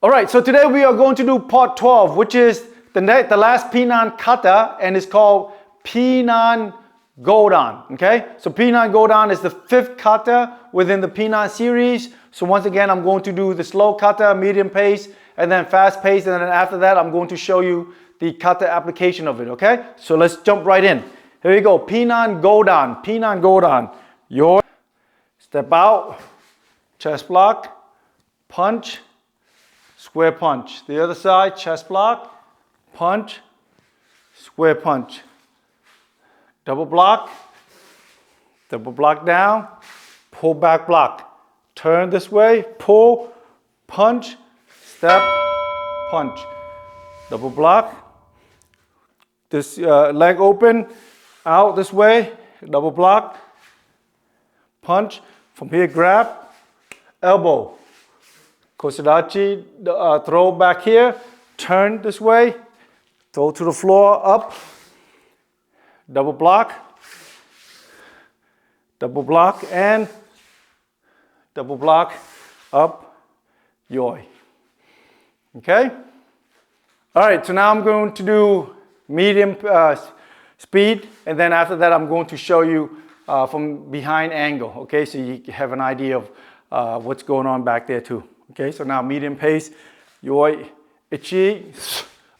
All right, so today we are going to do part 12, which is the last Pinan kata, and it's called Pinan Godan. Okay, so Pinan Godan is the 5th kata within the Pinan series. So once again, I'm going to do the slow kata, medium pace, and then fast pace, and then after that, I'm going to show you the kata application of it. Okay, so let's jump right in. Here we go. Pinan Godan. Pinan Godan. Your step out, chest block, punch. Square punch. The other side, chest block, punch, square punch. Double block down, pull back block. Turn this way, pull, punch, step, punch. Double block. This leg open, out this way, double block, punch. From here, grab, elbow. Kosadachi, throw back here, turn this way, throw to the floor, up, double block, and double block, up, yoi. Okay? All right, so now I'm going to do medium speed, and then after that I'm going to show you from behind angle, okay? So you have an idea of what's going on back there too. Okay, so now medium pace. Yoi, ichi,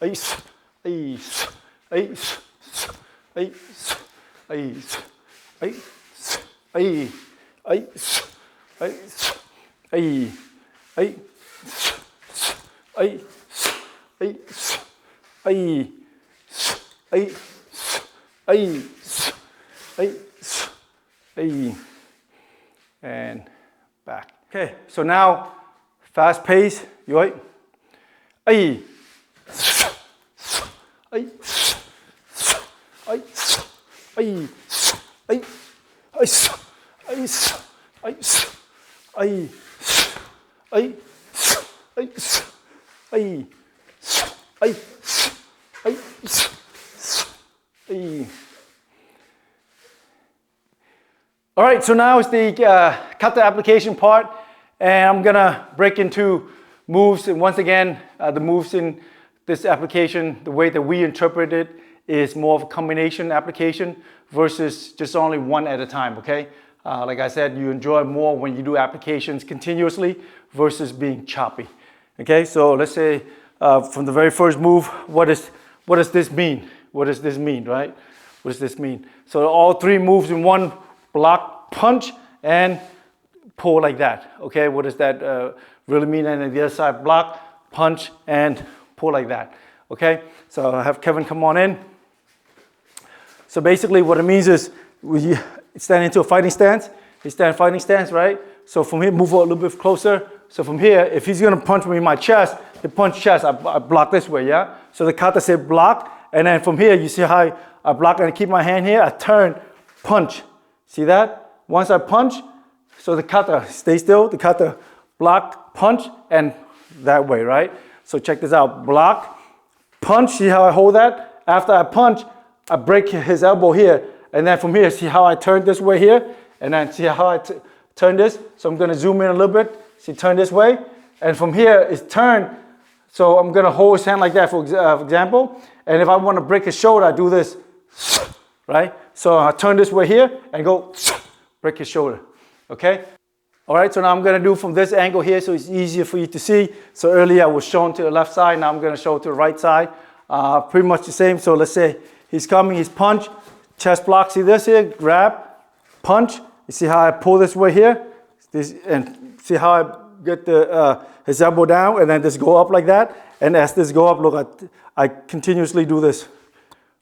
ice, ice, ice, ice, ice, ice, ice, ice, ice, ice, ice, ice, ice, ice, and back. Okay, so now fast pace, yoi, ay, ay, ay, ay, ay, ay, ay, ay, ay, ay, ay. All right, so now it's the kata application part. And I'm gonna break into moves, and once again, the moves in this application, the way that we interpret it is more of a combination application versus just only one at a time, okay? Like I said, you enjoy more when you do applications continuously versus being choppy, okay? So let's say from the very first move, what does this mean? What does this mean, right? What does this mean? So all 3 moves in one block, punch, and pull like that, okay? What does that really mean? And then the other side, block, punch, and pull like that, okay? So I have Kevin come on in. So basically what it means is we stand into a fighting stance. He stand fighting stance, right? So from here, move a little bit closer. So from here, if he's gonna punch me in my chest, the punch chest, I block this way, yeah? So the kata said block, and then from here, you see how I block and I keep my hand here, I turn, punch. See that? Once I punch, so the kata, stay still, the kata, block, punch, and that way, right? So check this out, block, punch, see how I hold that? After I punch, I break his elbow here, and then from here, see how I turn this way here? And then see how I turn this? So I'm gonna zoom in a little bit, see, turn this way, and from here, it's turn, so I'm gonna hold his hand like that, for example, and if I wanna break his shoulder, I do this, right? So I turn this way here, and go, break his shoulder. Okay, all right, so now I'm gonna do from this angle here so it's easier for you to see. So earlier I was shown to the left side, now I'm gonna show to the right side. Pretty much the same, so let's say he's coming, he's punch, chest block, see this here, grab, punch. You see how I pull this way here? This, and see how I get his elbow down and then just go up like that? And as this go up, look, I continuously do this,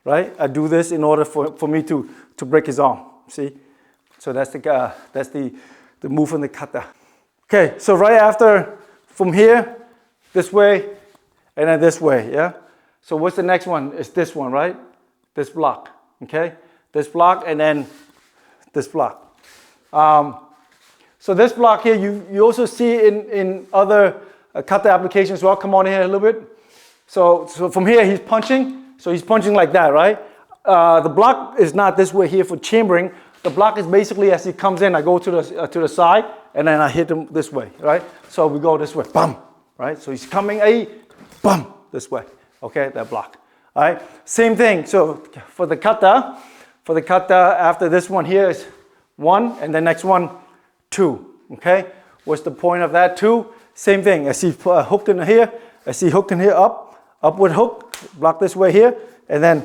right? I do this in order for me to break his arm, see? So that's the move from the kata. Okay, so right after, from here, this way, and then this way, yeah? So what's the next one? It's this one, right? This block, okay? This block, and then this block. So this block here, you also see in other kata applications as well. Come on in here a little bit. So from here, he's punching. So he's punching like that, right? The block is not this way here for chambering. The block is basically as he comes in, I go to the side and then I hit him this way, right? So we go this way, bam, right? So he's coming bum, this way, okay, that block. All right, same thing. So for the kata, after this one here is 1, and the next one 2, okay? What's the point of that 2? Same thing. I see hook in here, I see hook in here, upward hook, block this way here, and then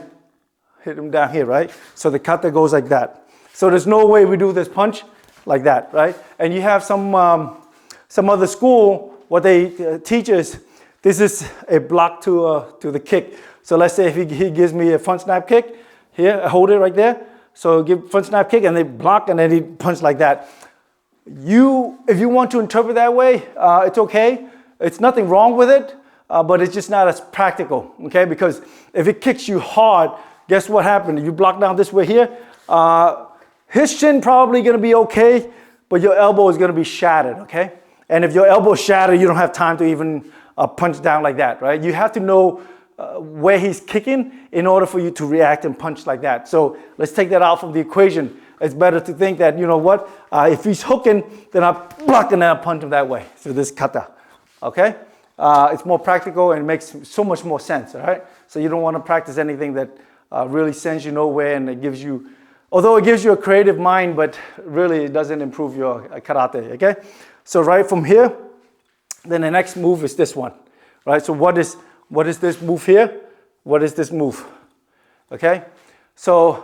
hit him down here, right? So the kata goes like that. So there's no way we do this punch like that, right? And you have some other school, what they teach is, this is a block to the kick. So let's say if he gives me a front snap kick, here, I hold it right there. So give front snap kick and they block and then he punch like that. If you want to interpret that way, it's okay. It's nothing wrong with it, but it's just not as practical, okay? Because if it kicks you hard, guess what happened? You block down this way here, his shin probably gonna be okay, but your elbow is gonna be shattered, okay? And if your elbow is shattered, you don't have time to even punch down like that, right? You have to know where he's kicking in order for you to react and punch like that. So let's take that out from the equation. It's better to think that, you know what, if he's hooking, then I block and then I punch him that way. So this kata, okay? It's more practical and it makes so much more sense, all right? So you don't want to practice anything that really sends you nowhere and it gives you, although it gives you a creative mind, but really it doesn't improve your karate, okay? So right from here, then the next move is this one, right? So what is this move here? What is this move? Okay, so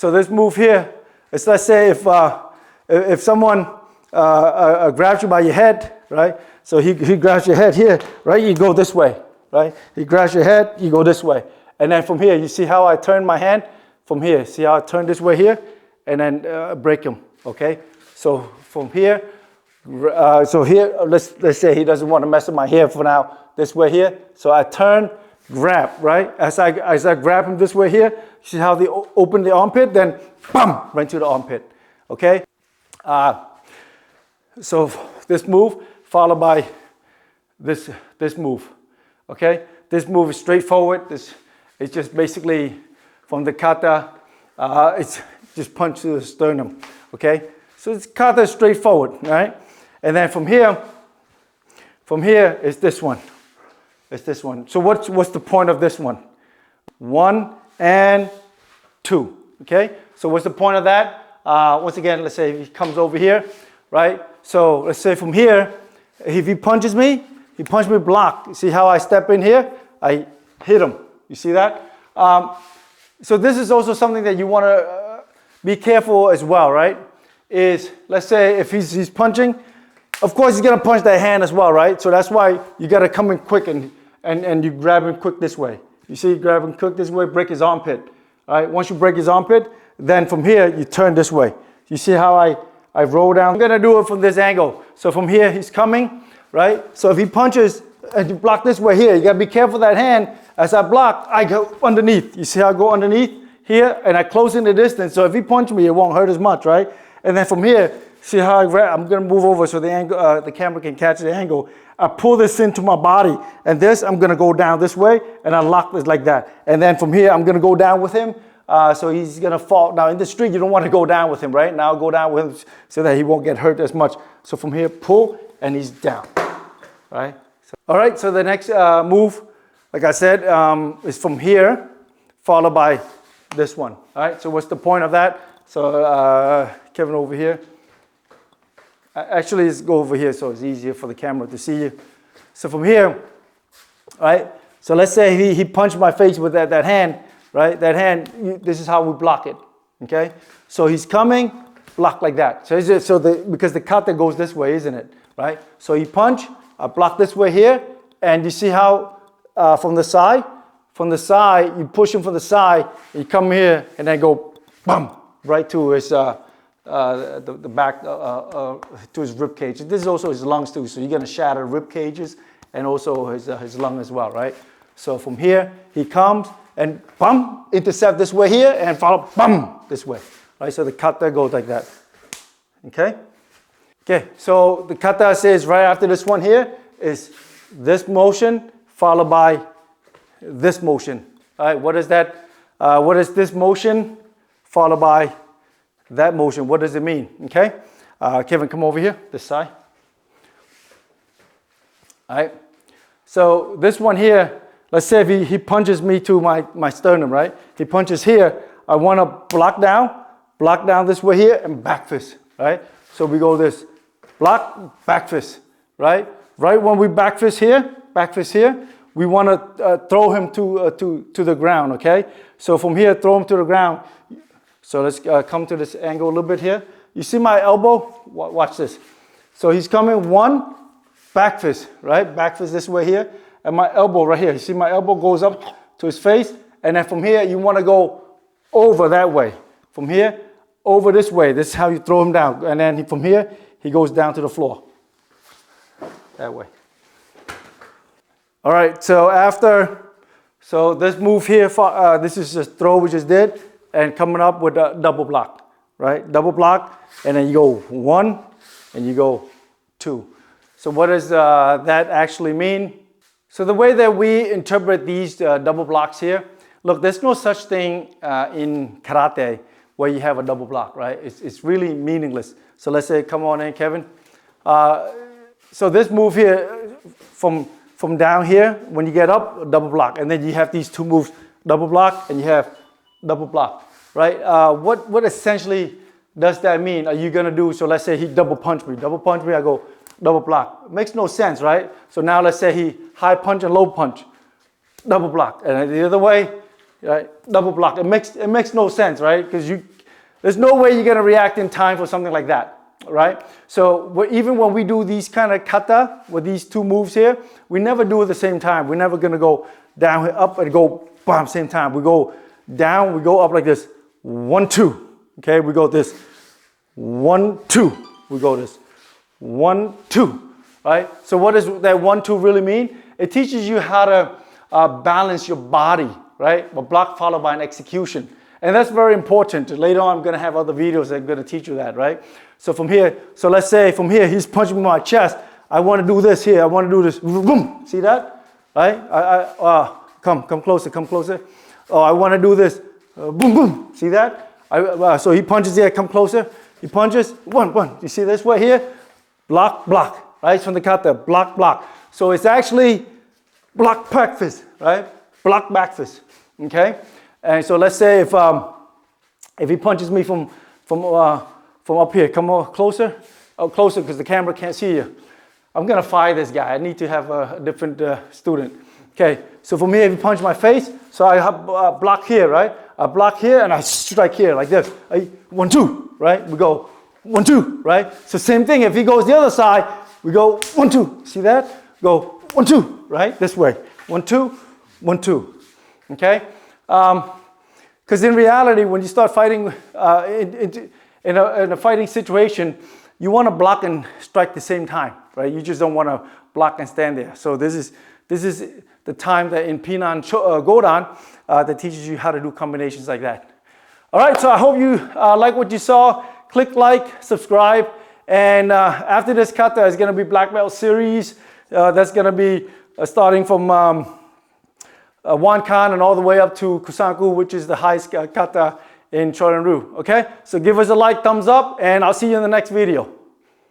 this move here is, let's say if someone grabs you by your head, right? So he grabs your head here, right? You go this way, right? He grabs your head, you go this way, and then from here, you see how I turn my hand from here. See how I turn this way here, and then break him. Okay, so from here. So here, let's say he doesn't want to mess with my hair for now, this way here. So I turn, grab, right? As I grab him this way here, see how they open the armpit, then bam, right to the armpit, okay? So this move followed by this move, okay? This move is straightforward. This is just basically from the kata, it's just punch to the sternum, okay? So it's kata is straightforward, right? And then from here is this one. It's this one. So what's the point of this one? 1 and 2. Okay. So what's the point of that? Once again, let's say he comes over here, right? So let's say from here, if he punches me, block. You see how I step in here? I hit him. You see that? So this is also something that you want to be careful as well, right? Is, let's say if he's punching, of course he's gonna punch that hand as well, right? So that's why you gotta come in quick and you grab him quick this way. You see, grab him quick this way, break his armpit. All right, once you break his armpit, then from here you turn this way. You see how I roll down? I'm gonna do it from this angle. So from here he's coming, right? So if he punches and you block this way here, you gotta be careful of that hand. As I block, I go underneath. You see how I go underneath here and I close in the distance. So if he punches me, it won't hurt as much, right? And then from here, see how I'm gonna move over so the angle, the camera can catch the angle. I pull this into my body, and this, I'm gonna go down this way, and I lock this like that. And then from here, I'm gonna go down with him, so he's gonna fall. Now in the street, you don't wanna go down with him, right? Now go down with him so that he won't get hurt as much. So from here, pull, and he's down, right? So, all right, so the next move, like I said, is from here, followed by this one, all right? So what's the point of that? So Kevin over here. Actually, let's go over here so it's easier for the camera to see you. So from here, right? So let's say he punched my face with that hand, right? That hand, this is how we block it, okay? So he's coming, block like that. So because the kata goes this way, isn't it, right? So he punch, I block this way here, and you see how from the side, you push him from the side, you come here, and then go, bum, right to his the back to his rib cage. This is also his lungs too, so you're gonna shatter rib cages and also his lung as well, right? So from here he comes and bum, intercept this way here and follow bum this way, right? So the kata goes like that. Okay. So the kata says right after this one here is this motion followed by this motion. All right. What is that? What is this motion followed by that motion? What does it mean? Okay. Kevin, come over here, this side. All right. So this one here, let's say if he punches me to my sternum, right? He punches here, I want to block down this way here and back fist, right? So we go this, block, back fist, right? Right when we back fist here, we want to throw him to the ground, okay? So from here, throw him to the ground. So let's come to this angle a little bit here. You see my elbow? Watch this. So he's coming, one, back fist, right? Back fist this way here. And my elbow right here. You see my elbow goes up to his face. And then from here, you want to go over that way. From here, over this way. This is how you throw him down. And then from here, he goes down to the floor. That way. All right, so this move here, this is just throw we just did. And coming up with a double block, right? Double block, and then you go one, and you go two. So what does that actually mean? So the way that we interpret these double blocks here, look, there's no such thing in karate where you have a double block, right? It's really meaningless. So let's say, come on in, Kevin. So this move here, from down here, when you get up, double block. And then you have these two moves, double block, and you have double block, right? What essentially does that mean? Are you gonna do, so let's say he double punch me, I go double block. It makes no sense, right? So now let's say he high punch and low punch, double block. And the other way, right? Double block. It makes no sense, right? Because there's no way you're gonna react in time for something like that, right? So even when we do these kind of kata with these two moves here, we never do it at the same time. We're never gonna go down, up, and go bam, same time. We go down, we go up like this, 1, 2. Okay, we go this, 1, 2. We go this, 1, 2. Right? So what does that 1, 2 really mean? It teaches you how to balance your body, right? A block followed by an execution. And that's very important. Later on, I'm going to have other videos that are going to teach you that, right? So from here, so let's say from here, he's punching me in my chest. I want to do this here. I want to do this. Boom. See that? Right? Come closer. Oh, I want to do this. Boom, boom. See that? So he punches here. Come closer. He punches. One. You see this way here? Block. Right? From the kata. Block. So it's actually block back fist. Right? Block back fist. Okay? And so let's say if he punches me from up here, come on closer, closer because the camera can't see you. I'm gonna fire this guy. I need to have a different student. Okay, so from here, if you punch my face, so I have block here, right? I block here and I strike here like this. 1, 2, right? We go 1, 2, right? So same thing. If he goes the other side, we go 1, 2. See that? Go 1, 2, right? This way. 1, 2, 1, 2. Okay. Because in reality, when you start fighting in a fighting situation, you want to block and strike at the same time, right? You just don't want to block and stand there. So this is the time that in Pinan Godan that teaches you how to do combinations like that. All right, so I hope you like what you saw. Click like, subscribe, and after this kata is going to be black belt series. That's going to be starting from Wankan and all the way up to Kusanku, which is the highest kata in Shorin. Okay, so give us a like, thumbs up, and I'll see you in the next video.